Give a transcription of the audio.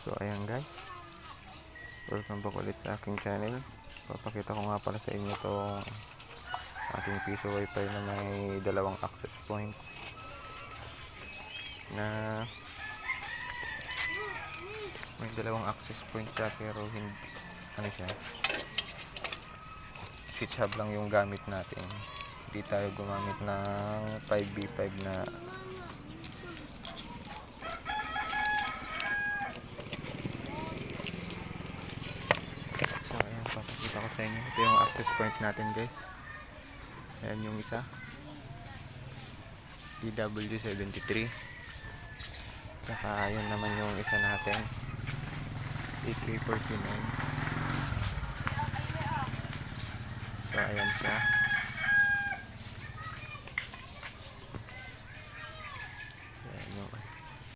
So ayan guys, welcome back ulit sa aking channel. Papakita ko nga pala sa inyo itong aking piso wifi na may dalawang access point siya, pero hindi ano siya, switch hub lang yung gamit natin. Hindi tayo gumamit ng 5v5 na papakita ko sa inyo. Ito yung access point natin guys. Ayan yung isa, DW73. Saka ayan naman yung isa natin, AK49. So ayan siya.